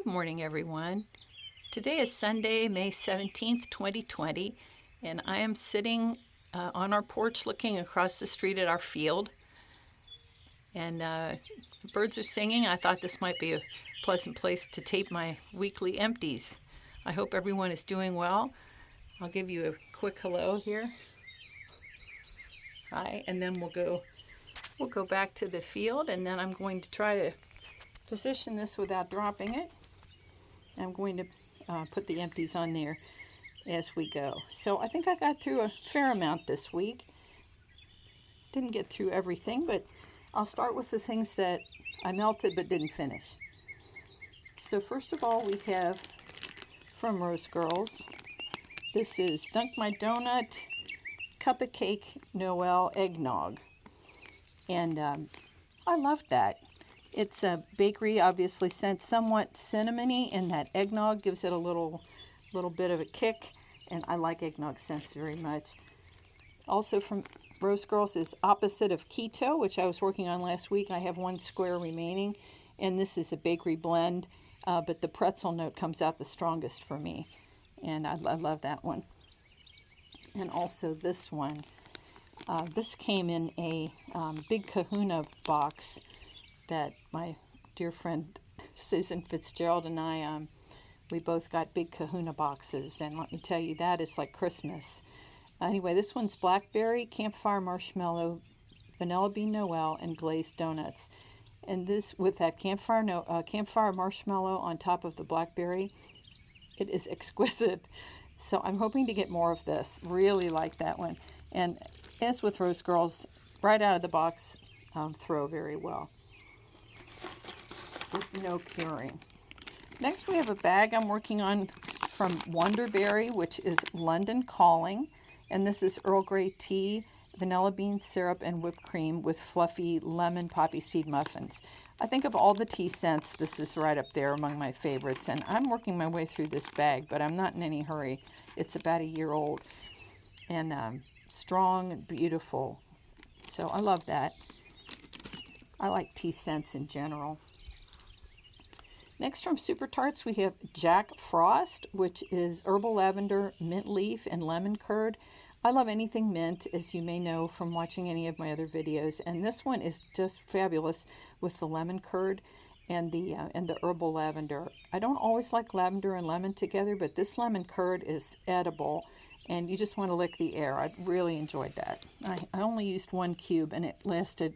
Good morning, everyone. Today is Sunday, May 17th, 2020, and I am sitting on our porch looking across the street at our field. And the birds are singing. I thought this might be a pleasant place to tape my weekly empties. I hope everyone is doing well. I'll give you a quick hello here. Hi, and then we'll go back to the field, and then I'm going to try to position this without dropping it. I'm going to put the empties on there as we go. So I think I got through a fair amount this week. Didn't get through everything, but I'll start with the things that I melted but didn't finish. So first of all, we have from Rose Girls. This is Dunk My Donut Cup of Cake Noel Eggnog. And I love that. It's a bakery, obviously scent somewhat cinnamony, and that eggnog gives it a little bit of a kick. And I like eggnog scents very much. Also from Rose Girls is Opposite of Keto, which I was working on last week. I have one square remaining, and this is a bakery blend, but the pretzel note comes out the strongest for me, and I love that one. And also this one. This came in a big Kahuna box that my dear friend Susan Fitzgerald and I, we both got big Kahuna boxes, and let me tell you, that is like Christmas. Anyway, this one's blackberry, campfire marshmallow, vanilla bean Noel, and glazed donuts. And this, with that campfire marshmallow on top of the blackberry, it is exquisite. So I'm hoping to get more of this. Really like that one. And as with Rose Girls, right out of the box, throw very well. With no curing. Next we have a bag I'm working on from Wanderberry, which is London Calling. And this is Earl Grey tea, vanilla bean syrup, and whipped cream with fluffy lemon poppy seed muffins. I think of all the tea scents, this is right up there among my favorites. And I'm working my way through this bag, but I'm not in any hurry. It's about a year old. And strong and beautiful. So I love that. I like tea scents in general. Next from Super Tarts we have Jack Frost, which is herbal lavender, mint leaf, and lemon curd. I love anything mint, as you may know from watching any of my other videos, and this one is just fabulous with the lemon curd and the herbal lavender. I don't always like lavender and lemon together, but this lemon curd is edible, and you just want to lick the air. I really enjoyed that. I only used 1 cube, and it lasted,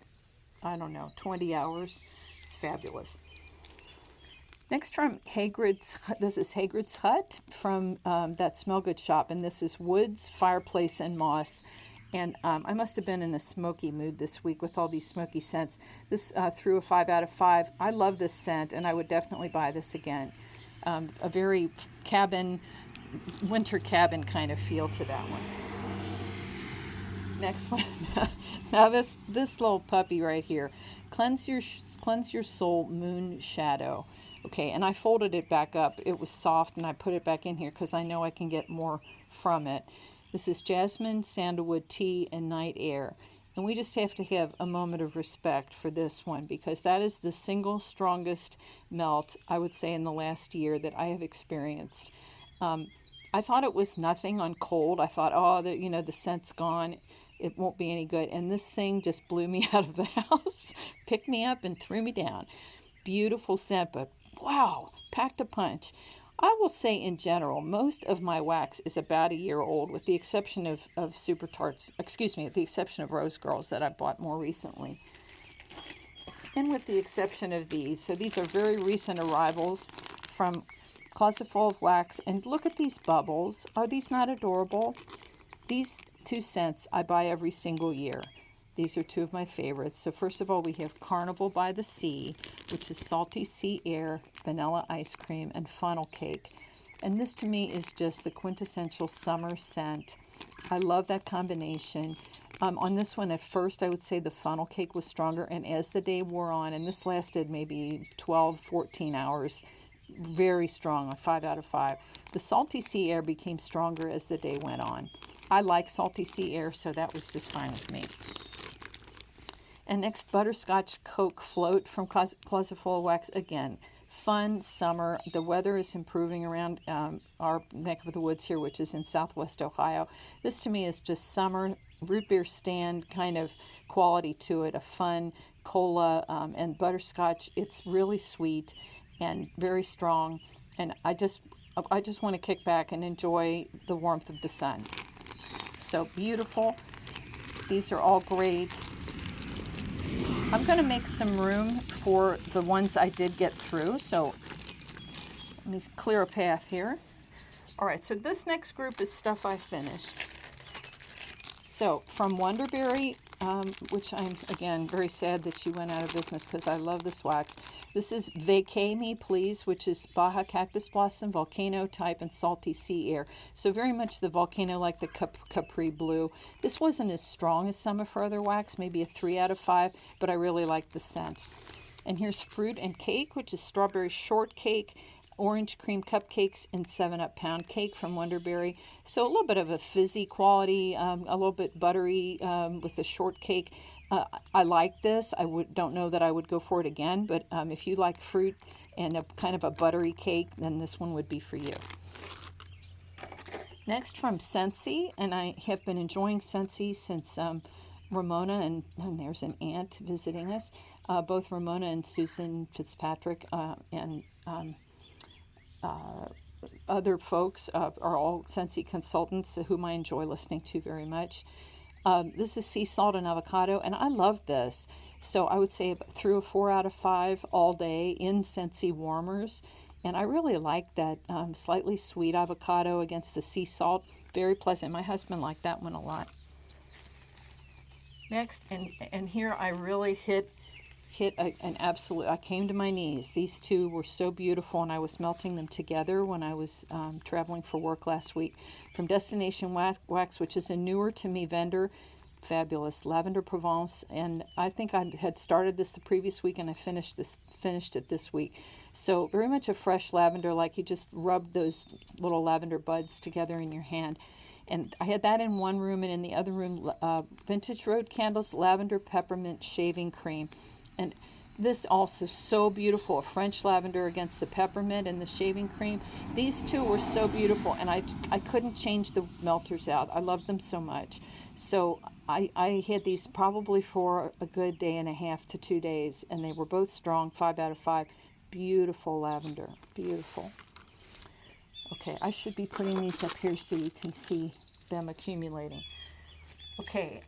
I don't know, 20 hours. It's fabulous. Next from Hagrids, this is Hagrids Hut from that Smell Good shop, and this is woods, fireplace, and moss. And I must have been in a smoky mood this week with all these smoky scents. This threw a 5 out of 5. I love this scent, and I would definitely buy this again. A very winter cabin kind of feel to that one. Next one. Now this little puppy right here, Cleanse Your Soul Moonshadow. Okay, and I folded it back up. It was soft, and I put it back in here because I know I can get more from it. This is jasmine, sandalwood tea, and night air. And we just have to have a moment of respect for this one because that is the single strongest melt, I would say, in the last year that I have experienced. I thought it was nothing on cold. I thought, oh, the scent's gone. It won't be any good. And this thing just blew me out of the house, picked me up, and threw me down. Beautiful scent, but wow, packed a punch. I will say in general, most of my wax is about a year old, with the exception of Super Tarts, the exception of Rose Girls that I bought more recently. And with the exception of these. So these are very recent arrivals from Closet Full of Wax. And look at these bubbles. Are these not adorable? These 2 scents I buy every single year. These are 2 of my favorites. So first of all, we have Carnival by the Sea, which is salty sea air, vanilla ice cream, and funnel cake. And this to me is just the quintessential summer scent. I love that combination. On this one, at first, I would say the funnel cake was stronger. And as the day wore on, and this lasted maybe 12, 14 hours, very strong, a 5 out of 5. The salty sea air became stronger as the day went on. I like salty sea air, so that was just fine with me. And next, Butterscotch Coke Float from Closet Full of Wax. Again, fun summer. The weather is improving around our neck of the woods here, which is in southwest Ohio. This to me is just summer, root beer stand kind of quality to it, a fun cola and butterscotch. It's really sweet and very strong. And I just want to kick back and enjoy the warmth of the sun. So beautiful. These are all great. I'm going to make some room for the ones I did get through. So let me clear a path here. All right, so this next group is stuff I finished. So from Wanderberry, which I'm, again, very sad that she went out of business because I love this wax. This is Vacay Me Please, which is Baja Cactus Blossom, Volcano Type, and Salty Sea Air. So very much the volcano, like the Capri Blue. This wasn't as strong as some of her other wax, maybe a 3 out of 5, but I really like the scent. And here's Fruit and Cake, which is Strawberry Shortcake, Orange Cream Cupcakes, and 7-Up Pound Cake from Wanderberry. So a little bit of a fizzy quality, a little bit buttery with the shortcake. I like this. Don't know that I would go for it again, but if you like fruit and a kind of a buttery cake, then this one would be for you. Next from Scentsy, and I have been enjoying Scentsy since Ramona, and there's an aunt visiting us. Both Ramona and Susan Fitzpatrick and other folks are all Scentsy consultants whom I enjoy listening to very much. This is Sea Salt and Avocado, and I love this. So I would say through a 4 out of 5 all day in Scentsy warmers. And I really like that slightly sweet avocado against the sea salt. Very pleasant. My husband liked that one a lot. Next, and here I really hit an absolute, I came to my knees. These two were so beautiful, and I was melting them together when I was traveling for work last week. From Destination Wax, which is a newer to me vendor, fabulous, Lavender Provence, and I think I had started this the previous week, and I finished it this week. So very much a fresh lavender, like you just rub those little lavender buds together in your hand. And I had that in one room, and in the other room, Vintage Road Candles, Lavender Peppermint Shaving Cream. And this also so beautiful, a French lavender against the peppermint and the shaving cream. These two were so beautiful, and I couldn't change the melters out. I loved them so much. So I had these probably for a good day and a half to 2 days, and they were both strong, 5 out of 5. Beautiful lavender, beautiful. Okay, I should be putting these up here so you can see them accumulating. Okay,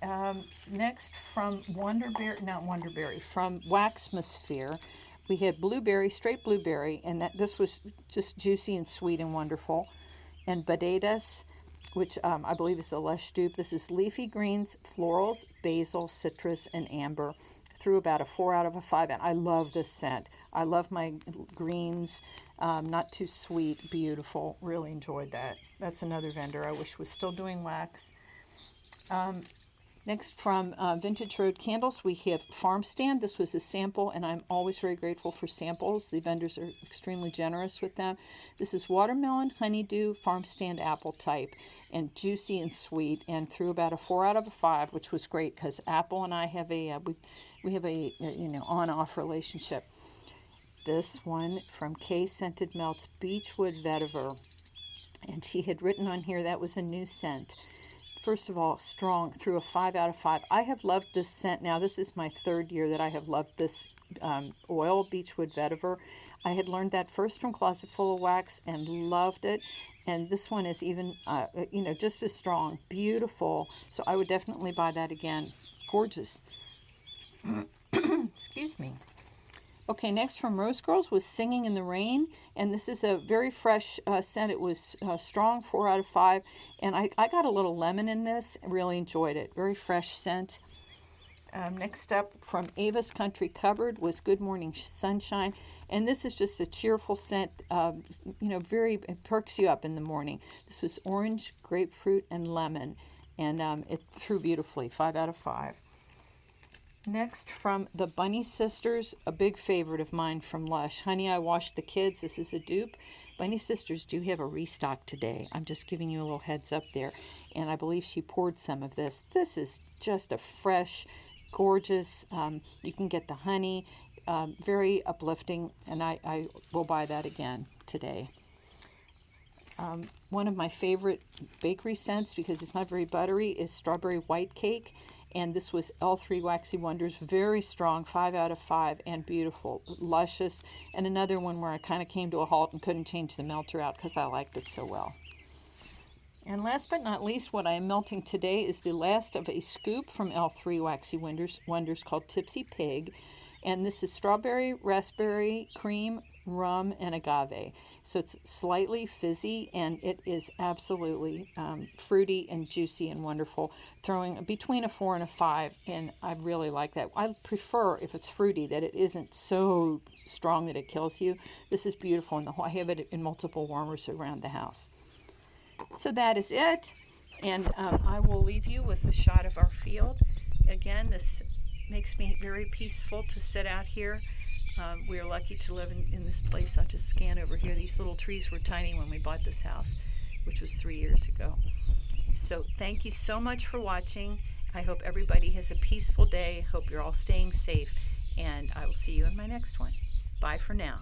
next from from Waxmosphere, we had blueberry, straight blueberry, and this was just juicy and sweet and wonderful. And Badedas, which I believe is a Lush dupe. This is leafy greens, florals, basil, citrus, and amber. Through about a 4 out of a 5, and I love this scent. I love my greens, not too sweet, beautiful. Really enjoyed that. That's another vendor I wish was still doing wax. Next from Vintage Road Candles, we have Farm Stand. This was a sample, and I'm always very grateful for samples. The vendors are extremely generous with them. This is watermelon, honeydew, Farm Stand apple type, and juicy and sweet, and through about a 4 out of a 5, which was great because Apple and I have we have a on-off relationship. This one from Kay Scented Melts, Beechwood Vetiver, and she had written on here that was a new scent. First of all, strong through a 5 out of 5. I have loved this scent. Now, this is my 3rd year that I have loved this oil, Beechwood Vetiver. I had learned that first from Closet Full of Wax and loved it. And this one is even, just as strong, beautiful. So I would definitely buy that again. Gorgeous. Excuse me. Okay, next from Rose Girls was Singing in the Rain, and this is a very fresh scent. It was strong, 4 out of 5, and I got a little lemon in this. Really enjoyed it. Very fresh scent. Next up from Avis Country Cupboard was Good Morning Sunshine, and this is just a cheerful scent. It perks you up in the morning. This was orange, grapefruit, and lemon, and it threw beautifully, 5 out of 5. Next from the Bunny Sisters, a big favorite of mine from Lush. Honey, I Washed the Kids. This is a dupe. Bunny Sisters do have a restock today. I'm just giving you a little heads up there. And I believe she poured some of this. This is just a fresh, gorgeous. You can get the honey, very uplifting, and I will buy that again today. One of my favorite bakery scents, because it's not very buttery, is strawberry white cake. And this was L3 Waxy Wonders, very strong, 5 out of 5, and beautiful, luscious. And another one where I kind of came to a halt and couldn't change the melter out because I liked it so well. And last but not least, what I am melting today is the last of a scoop from L3 Waxy Wonders called Tipsy Pig. And this is strawberry, raspberry, cream, rum, and agave. So it's slightly fizzy, and it is absolutely fruity and juicy and wonderful, throwing between a 4 and a 5, and I really like that. I prefer, if it's fruity, that it isn't so strong that it kills you. This is beautiful, and I have it in multiple warmers around the house. So that is it, and I will leave you with a shot of our field. Again, this makes me very peaceful to sit out here. We are lucky to live in this place. I'll just scan over here. These little trees were tiny when we bought this house, which was 3 years ago. So thank you so much for watching. I hope everybody has a peaceful day. Hope you're all staying safe, and I will see you in my next one. Bye for now.